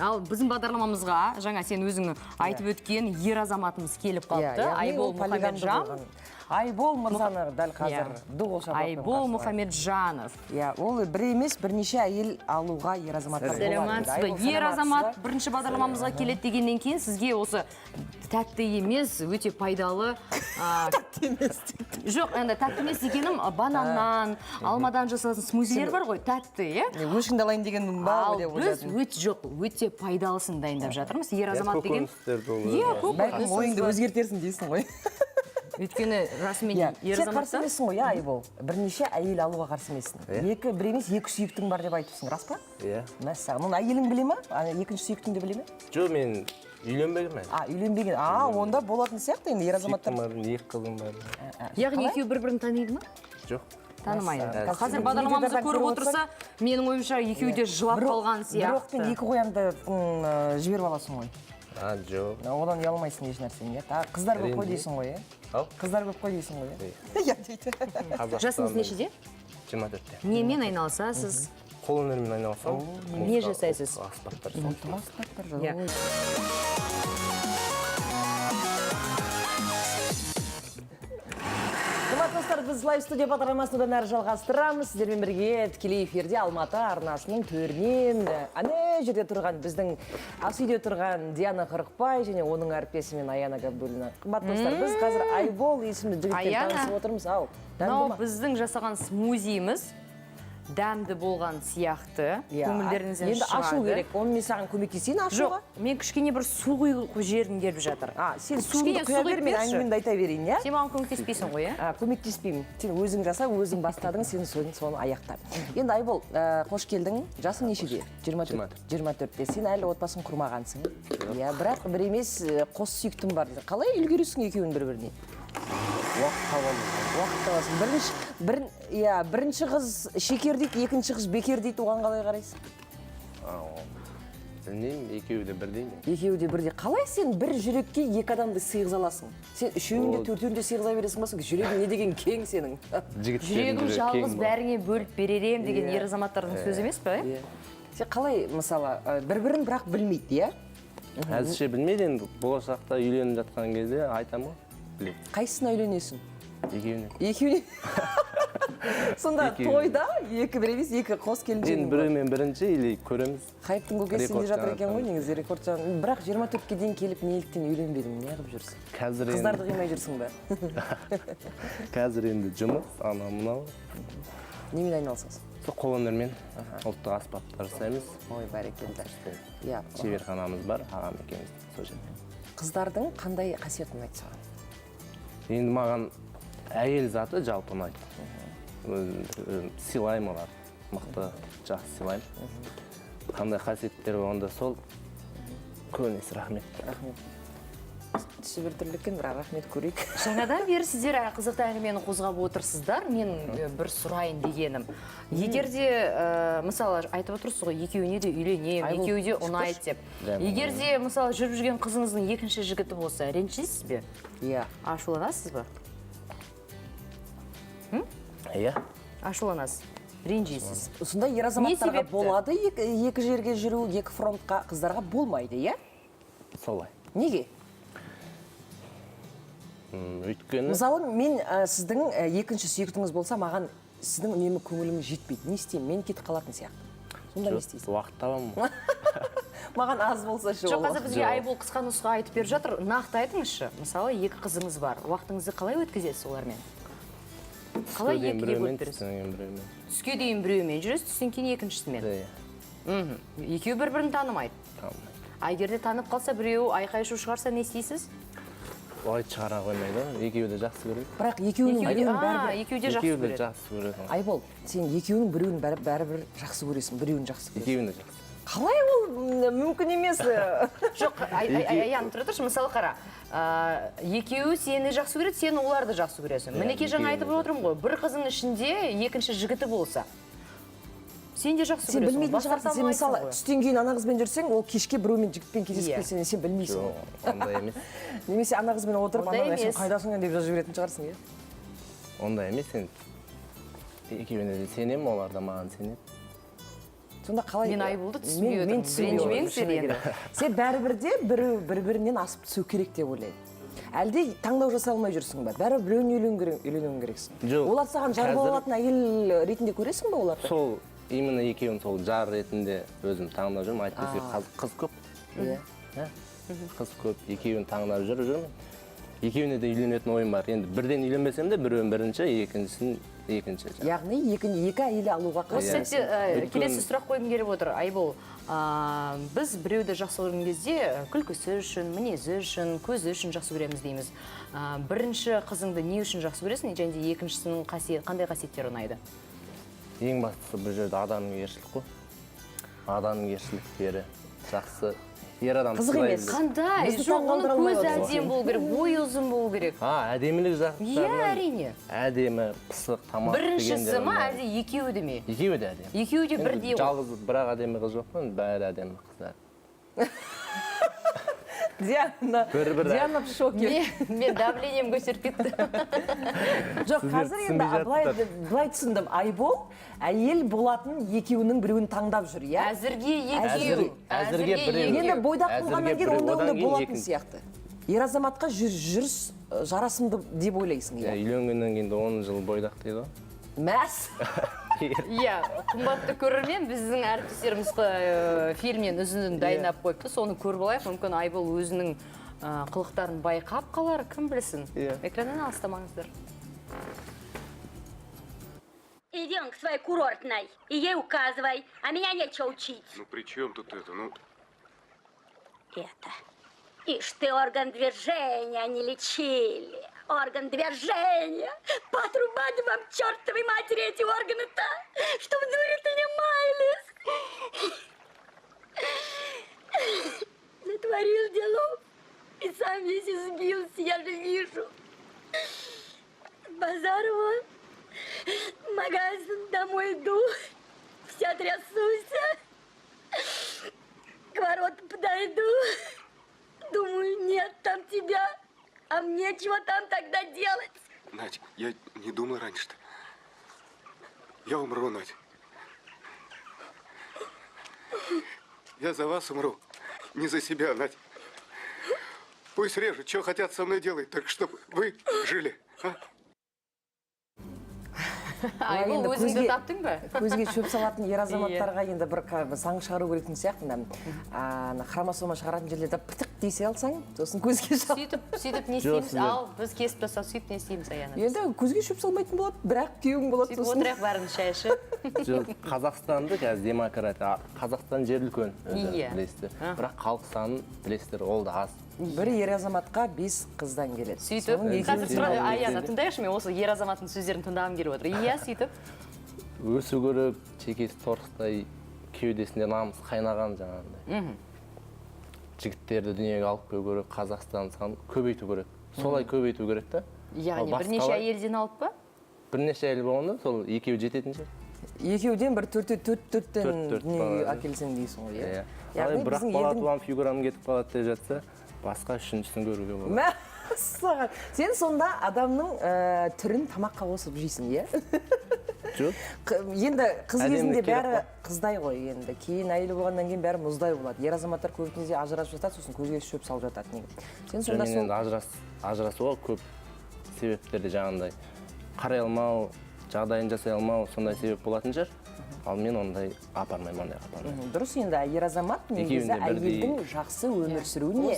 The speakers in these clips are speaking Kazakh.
Ал біздің бағдарламамызға жаңа сен өзің айтып өткен ер азаматымыз келіп қалыпты. Айбол Мұхамеджан. Айбол мырзаны дәл қазір дуғыл шапақпен Айбол Мұхамеджанов. Ол бір емес, бірнеше әйел алуға ер азаматтар болады. Сәлематсыз. Ер азамат бірінші бағдарламамызға келеді дегеннен кейін сізге осы тәтті емес, өте пайдалы. Жоқ, енді тәтті емес дегенім бананнан, алмадан жасалатын смузилер бар ғой, тәтті, иә? Өшіңді алайын деген ба? Біз өте пайдалысын дайындап жатырмыз. Ер азамат деген. Бәлкім ойыңды өзгертерсің дейсің ғой. Өйткені расымен ер азаматта. Сен қарсы емессің ғой, Айбол. Бірнеше әйел алуға қарсы емессің. Бір емес, екі сүйіктің бар деп айтыпсың, рас па? Иә. Мәссаған, оны әйелің біле ма? Екінші сүйіктіңді біле ме? Жоқ, мен үйленбегенмін. Үйленбеген. Онда болатын сияқты енді ер азаматтар. Екі қызым бар. Яғни екеуі бір-бірін таниды ма? Жоқ. Танымайды. Қазір бағдарламамызды көріп отырса, менің ойымша екеуі де жылап қалған сияқты. Бір оқтен екі қоянды жіберіп аласың ғой. Жоқ. Одан ұялмайсың еш нәрсен, иә? Қыздар көп қой дейсің ғой, иә? Қыздар көп қой дейсің ғой, иә? Дейді. Жасыңыз нешеде? 24-те. Немен айналысасыз? Қолөнермен айналысам. Не жасайсыз? Аспаптар. Достар, біз лайв студия бағдарламасын одан әрі жалғастырамыз. Сіздермен бірге тікелей эфирде Алматы арнасының төрінен ане жерде тұрған біздің ас үйде тұрған Диана Қырықбай және оның әріптесімен Аяна Габдуллина. Қымбат достар, біз қазір Айбол есімді жігітпен танысып отырмыз. Мынау біздің жасаған смузиіміз дәмді болған сияқты. Көңілдеріңізден шығады. Енді ашу керек. Оны мен саған көмектесейін ашуға? Жоқ, мен кішкене бір су құйғы жерін келіп жатыр. Сен суыңды құя бер, мен әңгімемді айта берейін, иә? Сен маған көмектеспейсің ғой, иә? Көмектеспеймін. Сен өзің жаса, өзің бастадың, сен соны аяқта. Енді Айбол, қош келдің. Жасың нешеде? 24-те. Сен әлі отбасын құрмағансың. Бірақ бір емес, қос сүйіктім бар. Қалай үлгересің екеуін бір-біріне? Уақыт табасың. Бірінші қыз шекер дейді, екінші қыз бекер дейді, оған қалай қарайсың? Білмеймін, екеуі де бірдей ме? Екеуі де бірдей. Қалай сен бір жүрекке екі адамды сыйғыз аласың? Сен үшеуінде, төртеуінде сыйғыза бересің басың? Жүрегің не деген кең сенің? Жүрегім жалғыз бәріңе бөліп беререм деген ер азаматтардың сөзі емес пе? Сен қалай, мысалы, бір-бірін бірақ білмейді, иә? Әзірше білмейді, енді болашақта үйленіп жатқан кезде айтамын ғой. Қайсысына үйленесің? Екеуіне. Сонда тойда екі бір емес, екі қос келіншегің бар. Біреумен бірінші или көреміз. Хайптың көкесі сенде жатыр екен ғой, негізі рекорд жағын. Бірақ 24-ке дейін келіп неліктен үйленбедің, не қылып жүрсің? Қыздарды қимай жүрсің ба? Қазір енді жұмыс, анау-мынау. Немен айналысасың? Қолөнермен ұлттық аспаптар жасаймыз. Ой, бәрекелді. Шеберханамыз бар, ағам екеуміз сол жерде. Қыздардың қандай қасиетін айтты саған? Енді маған әйел заты жалпы ұнайды. Сыйлаймын олар. Мықты, жақсы сыйлаймын. Қандай қасиеттер болғанда сол көбінесе рахмет. Рахмет. Түсі бір түрлі екен, бірақ рахмет көрейік. Жаңадан бері сіздер қызықты әңгімені қозғап отырсыздар. Мен бір сұрайын дегенім. Егер де, мысалы, айтып отырсыз ғой, екеуіне де үйленем, екеуі де ұнайды деп. Егер де, мысалы, жүріп жүрген қызыңыздың екінші жігіті болса, ренжисіз бе? Иә. Ашуланасыз ба? Иә. Ашуланасыз. Ренжисіз. Сонда ер азаматтарға болады екі жерге жүру, екі фронтқа, қыздарға болмайды, иә? Солай. Неге? Өйткені... Мысалы, мен сіздің екінші сүйіктіңіз болса, маған сіздің үнемі көңіліңіз жетпейді. Не істеймін? Мен кетіп қалатын сияқты. Сонда не істейсің? Уақыт табамын. Маған аз болса ше. Жоқ, қазір бізге Айбол қысқа нұсқа айтып беріп жатыр. Нақты айтыңызшы. Мысалы, екі қызыңыз бар. Уақытыңызды қалай өткізесіз олармен? Қалай екіге бөліп бересіз? Түске дейін біреумен жүресіз, түстен кейін екіншісімен. Екеуі бір-бірін танымайды. Егер де танып қалса, біреуі айқай-шу шығарса, не істейсіз? Ой, шығара қоймайды, екеуі де жақсы көреді. Бірақ екеуінің екеуі де жақсы көреді. Айбол, сен екеуінің біреуін бәрібір жақсы көресің, біреуін жақсы көресің. Екеуін де жақсы. Қалай ол мүмкін емес? Жоқ, аян тұра тұршы, мысалы қара. Екеуі сені жақсы көреді, сен оларды жақсы көресің. Мінеке жаңа айтып отырмын ғой, бір қызың ішінде екінші жігіті болса. Сен де жақсы көресің. Сен білмейтін шығарсың. Сен мысалы түстен кейін ана қызбен жүрсең, ол кешке біреумен жігітпен кездесіп келсең, сен білмейсің. Ондай емес. Немесе ана қызбен отырып, ана сен қайдасың деп жазып жіберетін шығарсың, иә? Ондай емес, сен екеуіне де сенемін, олар да маған сенеді. сонда қалай Мен Айболды түсінбей отырмын. мен түсінбей Ренжімеңіздер енді. сен бәрібір де бір бірінен асып түсу керек деп ойлаймын. Әлде таңдау жасай алмай жүрсің ба? Бәрі біреуіне үйленуің керексің. Жоқ, Олар саған жар бола алатын әйел ретінде көресің ба оларды? сол именно екеуін сол жар ретінде өзім таңдап жүрмін. Әйтпесе қыз көп. Иә. Қыз көп, екеуін таңдап жүрмін. Екеуіне де үйленетін ойым бар. Енді бірден үйленбесем де біреуін бірінші, екіншісін екінші. Яғни екі әйел алуға Осы қарсы. сәтте келесі сұрақ қойғым келіп отыр. Айбол, біз біреуді жақсы көрген кезде күлкісі үшін, мінезі үшін, көзі үшін жақсы көреміз дейміз. Бірінші қызыңды не үшін жақсы көресің, және де екіншісінің қандай қасиеттері ұнайды? Ең бастысы бұл жерде адамгершілік қой. Адамгершіліктері жақсы. Ер адам Қызық емес. Қандай? Жоқ, оның көзі әдемі болу керек, бойы ұзын болу керек. Әдемілік Иә, жақтарынан әрине. әдемі, пысық, тамақ Біріншісі ма, әлде екеуі де ме? Екеуі де әдемі. Екеуі де бірдей ғой. Жалғыз бірақ әдемі қыз жоқ па, бәрі әдемі қыздар. Диана в шоке. Мен давлением көтеріп кетті. Жоқ, қазір енді былай түсіндім. Айбол әйел болатын екеуінің біреуін таңдап жүр, иә? Әзірге екеу. Әзірге біреу. Енді бойдақ болғаннан кейін онда одан кейін болатын екінші. сияқты. Ер азаматқа жүріс жарасымды деп ойлайсың, иә? Үйленгеннен кейін де 10 жыл бойдақ дейді ғой. Мәс. Иә, қымбатты көрермен, біздің әріптестеріміз фильмнен үзіндіні дайындап қойыпты. Соны көріп алайық. Мүмкін Айбол өзінің қылықтарын байқап қалар, кім білсін. Экраннан алыстамаңыздар. Идем к своей курортной и ей указывай, а меня нечего учить. Ну при чем тут это? Ну, Это. Ишь ты, орган движения не лечили. Орган движения. Потрубать вам, чертовой матери, эти органы-то, чтоб дури-то не маялись. Натворил делов и сам весь избился, я же вижу. Базар вон. В магазин домой иду, вся трясусь, к воротам подойду, думаю, нет там тебя, а мне чего там тогда делать? Надь, я не думал раньше-то. Я умру, Надь. Я за вас умру, не за себя, Надь. Пусть режут, что хотят со мной делать, только чтобы вы жили, а? Айбол, өзіңді таптың ба? Көзге шөп салатын ер азаматтарға енді бір заң шығару керектін сияқты. Хромосома шығаратын жерлерде пытық десе алсаң, сосын көзге шап. Сөйтіп не істейміз? Ал, біз кесіп тастап сөйтіп не істейміз Аяна? Енді көзге шөп салмайтын болады, бірақ күйеуің болады Сөйтіп сосын. отырайық бәрін шай ішіп. Жоқ, Қазақстанды қазір демократия. Қазақстан жер үлкен, Иә. білесіздер. Бірақ халық санын білесіздер, ол да аз. Бір ер азаматқа 5 қыздан келеді. Сөйтіп, қазір Аяна, тыңдайықшы, мен осы ер азаматтың сөздерін тыңдағым келіп отыр. Иә, сөйтіп. Өсу керек, чекесі торықтай, кеудесінде намыс қайнаған жаңағындай. Жігіттерді дүниеге алып келу керек, Қазақстан санын көбейту керек. Солай көбейту керек та. Яғни бірнеше әйелден алып па? Бірнеше әйел болғанда, сол екеуі жететін шығар. Екеуден бір төрттен Төрт дүниеге бала. әкелсең дейсің ғой, иә? Яғни бірақ бала туған фигурам кетіп қалады деп жатса, басқа үшіншісін көруге болады. Мәссаған. Сен сонда адамның түрін тамаққа қосып жейсің, иә? Жоқ. Енді қыз кезінде Әдемілік керек бәрі қыздай ғой енді. Кейін әйелі болғаннан кейін бәрі мұздай болады. Ер азаматтар көбінесе ажырасып жатады, сосын көзге шөп салып жатады. Неге? Сен сонда Мен енді ажырасуға көп себептерде жаңағындай қарай алмау, жағдайын жасай алмау, сондай себеп болатын шығар. Ал мен ондай апармаймын, ондай апармаймын. дұрыс енді ер азамат негізі әйелдің жақсы өмір сүруіне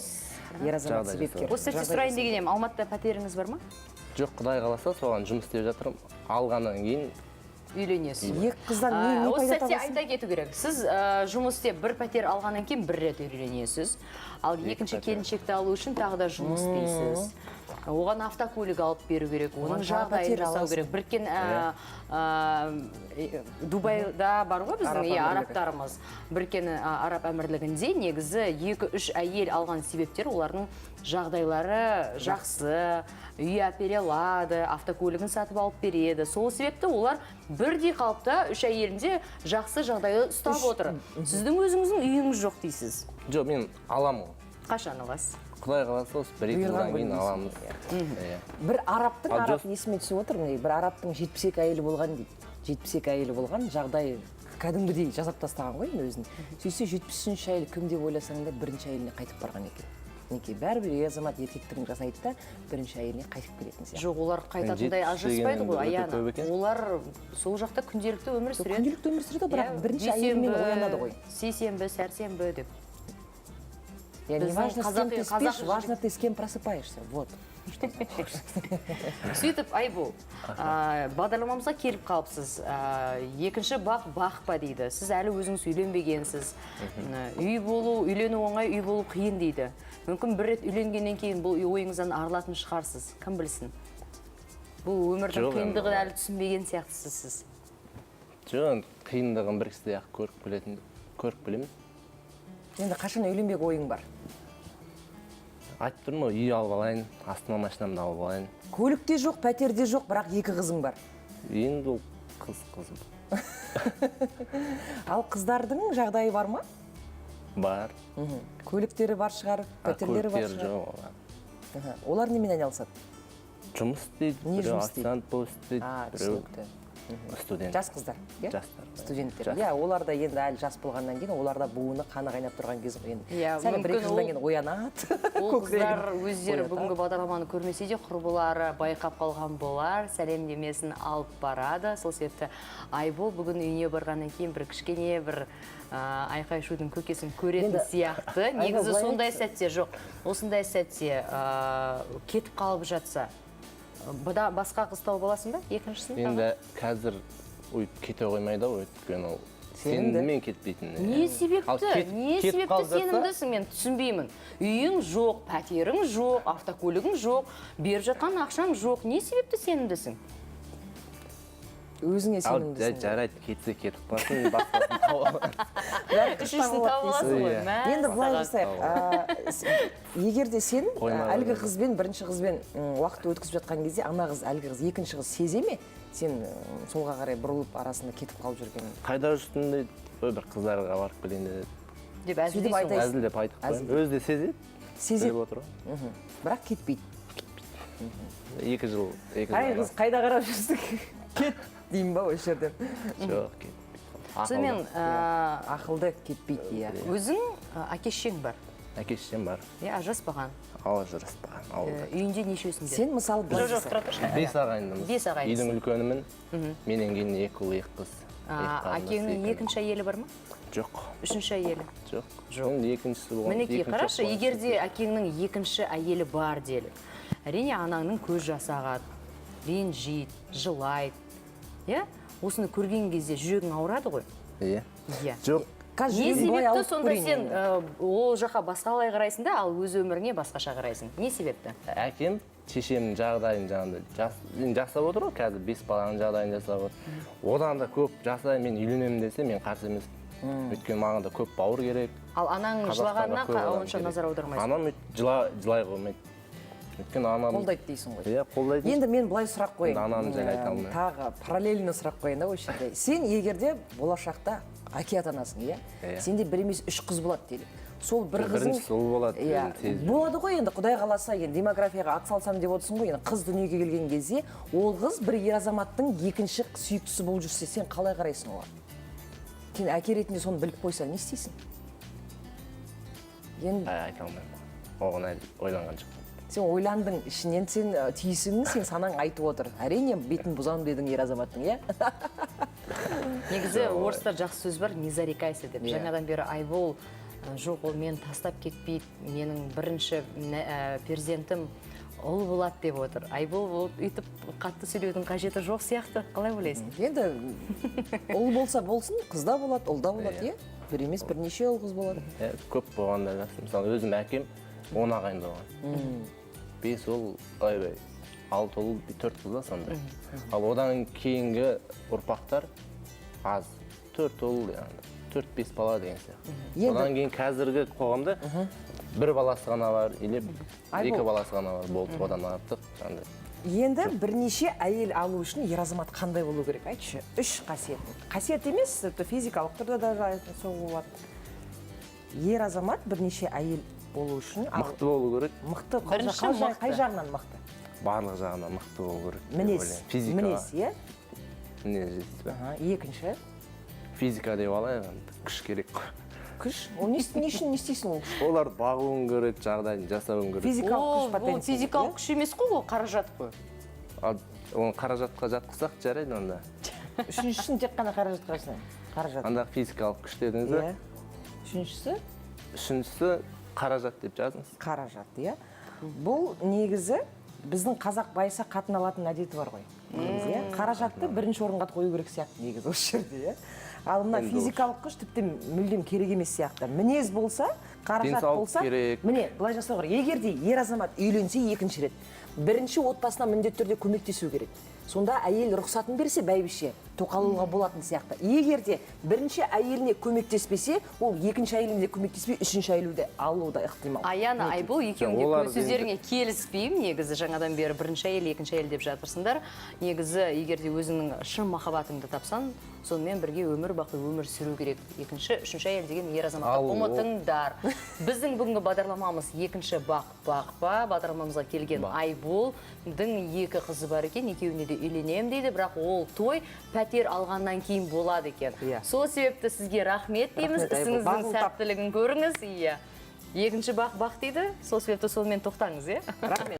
ер азамат Жағдай себепкер. Осы сәтте сұрайын деген едім, Алматыда пәтеріңіз бар ма? Жоқ, Құдай қаласа, соған жұмыс істеп жатырмын. Алғаннан кейін Үйленесіз. Екі қыздан не Осы пайда сәтте табасың? айта кету керек. Сіз жұмыс істеп бір пәтер алғаннан кейін бір рет үйленесіз. Ал екінші келіншекті алу үшін тағы да жұмыс істейсіз. Оған автокөлік алып беру керек, оның жағдайын жасау керек. Біріккен Дубайда бар ғой біздің арабтарымыз. Біріккен Араб әмірлігінде негізі 2-3 әйел алған себептер олардың жағдайлары жақсы, үй әпере алады, автокөлігін сатып алып береді. Сол себепті олар бірдей қалыпта 3 әйелінде жақсы жағдайды ұстап отыр. Сіздің өзіңіздің үйіңіз жоқ дейсіз. жоқ, мен аламын. Қашан аласыз? Құдай қаласа, осы 1-2 жылдан кейін аламыз. Бір араб есіме түсіп отыр, бір арабтың 72 әйелі болған дейді. 72 әйелі болған, жағдай кәдімгідей жасап тастаған ғой енді өзін. Сөйтсе 70-ші әйел кім деп ойласаң да бірінші әйеліне қайтып барған екен. Неке бәрібір ер азамат еркектігін жасайды да бірінші әйеліне қайтып келетін сияқты. Жоқ, олар қайтатындай ажыраспайды ғой, Аяна. Олар сол жақта күнделікті өмір сүреді. Күнделікті өмір сүреді, бірақ бірінші әйелімен оянады ғой. Сейсенбі, сәрсенбі деп. Не важно, с кем ты спишь, важно, ты с кем просыпаешься. Вот. Сөйтіп, Айбол, бағдарламамызға келіп қалыпсыз. Екінші бақпа дейді. Сіз әлі өзіңіз үйленбегенсіз. Үй болу, үйлену оңай, үй болу қиын дейді. Мүмкін бір рет үйленгеннен кейін бұл ойыңыздан арылатын шығарсыз. Кім білсін? Бұл өмірдің қиындығын әлі түсінбеген сияқтысыз сіз. Жоқ, қиындығын бір кісіде-ақ көріп білемін. Енді қашан үйленбек ойың бар? Айтып тұрмын ғой, үй алып алайын, астыма машинамды алып алайын. Көлікте жоқ, пәтерде жоқ, бірақ 2 қызың бар. Енді ол қызым. Ал қыздардың жағдайы бар ма? Бар. Көліктері бар шығар, пәтерлері бар Көліктері шығар. жоқ. Олар немен айналысады? Жұмыс істейді, Не біреу жұмыс істейді? официант болып істейді, біреу Түсінікті. студент. Жас қыздар, иә? Жастар. Студенттер. Жас. Иә, олар да енді әлі жас болғаннан кейін, оларда буыны қаны қайнап тұрған кез ғой енді. Иә, Сәл мүмкін бір-екі жылдан кейін оянады. Ол қыздар өздері бүгінгі бағдарламаны көрмесе де құрбылары байқап қалған болар, сәлемдемесін алып барады. Сол себепті Айбол бүгін үйіне барғаннан кейін бір кішкене бір айқай-шудың көкесін көретін сияқты. Негізі сондай сәтте жоқ. Осындай сәтте кетіп қалып жатса, басқа қыз тауып аласың ба? Екіншісін? Енді қазір кете қоймайды ғой, өйткені ол сенімдімен кетпейтін. Не себепті? Не себепті сенімдісің, мен түсінбеймін. Үйің жоқ, пәтерің жоқ, автокөлігің жоқ, беріп жатқан ақшаң жоқ. Не себепті сенімдісің? Өзіңе сенімдісің. Жарайды, кетсе кетіп қалсын, басқасын тауып алайын. Үшіншісін тауып аласың ғой. Енді былай жасайық. Егер де сен әлгі қызбен, бірінші қызбен уақыт өткізіп жатқан кезде, ана қыз, әлгі қыз, екінші қыз сезе ме? Сен солға қарай бұрылып арасында кетіп қалып жүрген. Қайда жүрсің дейді, бір қыздарға барып келейін деді. Деп әзілдейсің. Әзілдеп айтып қойын. Өзі де сезеді. Сезеді. Біліп отыр ғой. Бірақ кетпейді. 2 жыл. Қай қыз қайда қарап жүрсің? Кет деймін ба осы жерден? Жоқ, кетпейді. Сонымен Ақылды кетпейді, иә. өзің әке-шешең бар. Әке-шешем бар. Иә, ажыраспаған. Ажыраспаған, ауылда. Үйінде нешеусіңдер? Сен мысалы былай Жоқ, тұра тұршы. 5 ағайындымыз. 5 ағайындысың. Үйдің үлкенімін. Менен кейін 2 ұл, 2 қыз. Әкеңнің екінші әйелі бар ма? Жоқ. Үшінші әйелі? Жоқ. Енді екіншісі болған. Мінекей, қарашы, егер де әкеңнің екінші әйелі бар делік. Әрине, анаңның көз жасағады, ренжиді, жылайды. Иә? Осыны көрген кезде жүрегің ауырады ғой? Иә. Иә. Жоқ. Не себепті сонда сен ол жаққа басқалай қарайсың да, ал өз өміріңе басқаша қарайсың? Не себепті? Әкем, шешемнің жағдайын жаңағыда жасап отыр ғой, қазір 5 баланың жағдайын жасап отыр. Одан да көп жасай, мен үйленемін десе, мен қарсы емеспін. Өйткені маған да көп бауыр керек. Ал анаң жылағанына онша назар аудармайсың? Анам жылай қоймайды. Өйткені анам қолдайды дейсің ғой. Иә, қолдайды. Енді мен былай сұрақ қояйын. Анам жайлы айта алмаймын. Тағы параллельно сұрақ қояйын да осы жерде. Сен егерде болашақта әке атанасың, иә? Сенде бір емес 3 қыз болады делік. Сол бір қызың бірінші ұл болады. Болады ғой енді, Құдай қаласа, енді демографияға атсалсам деп отырсың ғой, енді қыз дүниеге келген кезде, ол қыз бір ер азаматтың екінші сүйіктісі болып жүрсе, сен қалай қарайсың оған? Сен әке ретінде соны біліп қойса, не істейсің? Айта алмаймын. Оған әлі ойланған жоқпын. Сен ойландың, ішінен сен түйсігің, сен санаң айтып отыр. Әрине, бетін бұзамын дедің ер азаматтың, иә? Негізі орыстар жақсы сөз бар, не зарекайся деп. Жаңадан бері Айбол, жоқ, ол мені тастап кетпейді, менің бірінші перзентім ұл болады деп отыр. Айбол үйтіп қатты сөйлеудің қажеті жоқ сияқты, қалай ойлайсың? Енді ұл болса болсын, қыз да болады, ұл да болады, иә? Бір емес, бірнеше ұл қыз болады. Көп болғанда жақсы. Мысалы, өзім әкем 10 ағайын болған. 5 ұл, 6 ұл, 4 қыз да сондай. Ал одан кейінгі ұрпақтар аз. 4 ұл, 4-5 бала деген сияқты. Одан кейін қазіргі қоғамда бір баласы ғана бар, или 2 баласы ғана бар, болды, одан артық. Енді бірнеше әйел алу үшін ер азамат қандай болу керек? Айтшы, 3 қасиет. Қасиет емес, физикалық түрде да соғылады. Ер азамат бірнеше әйел болу үшін мықты болу керек. Мықты, қай жағынан мықты? Барлық жағынан мықты болу керек. Мінез, иә? Мінез жетеді. Екінші? физика деп алайық енді күш керек қой. Күш? Ол не үшін не істейсің ол күш? Оларды бағуың керек, жағдайын жасауың керек. Физикалық күш Ол потенция. физикалық күш емес қой, ол қаражат қой. Ал оны қаражатқа жатқызсақ жарайды онда. Үшіншісін тек қана қаражатқа жасайын. Қаражат. Анда физикалық күш дедіңіз Иә. бе? Үшіншісі қаражат деп жазыңыз. қаражат, иә. Бұл негізі біздің қазақ байса қатын алатын әдеті бар ғой. Негізі, иә. Қаражатты бірінші орынға қою керек сияқты негізі осы жерде, иә. Ал мына физикалық күш тіпті мүлдем керек емес сияқты. Мінез болса, қаражат Денсаулық болса, керек. міне, былай жасау керек. Егер де ер азамат үйленсе екінші рет, бірінші отбасына міндетті түрде көмектесу керек. Сонда әйел рұқсатын берсе, бәйбіше тоқалуға болатын сияқты. Егер де бірінші әйеліне көмектеспесе, ол екінші әйеліне көмектеспей, үшінші әйелді алуы да ықтимал. Аяна, Айбол, екеуіңде Олар сөздеріңе келіспеймін. Негізі жаңадан бері бірінші әйел, екінші әйел деп жатырсыңдар. Негізі, егер де өзіңнің шын махаббатыңды тапсан, сонымен бірге өмір бақи өмір сүру керек. Екінші, үшінші әйел деген ер азаматқа ұмытыңдар. Біздің бүгінгі бағдарламамыз екінші бақ-бақ-ба. Бағдарламамызға келген Айболдың екі қызы бар екен, екеуіне де үйленем дейді, бірақ ол той пәтер алғаннан кейін болады екен. Сол себепті сізге рахмет дейміз, ісіңіздің сәттілігін көріңіз. Екінші бақ-бақ дейді, сол себепті сонымен тоқтаңыз, иә? Рахмет.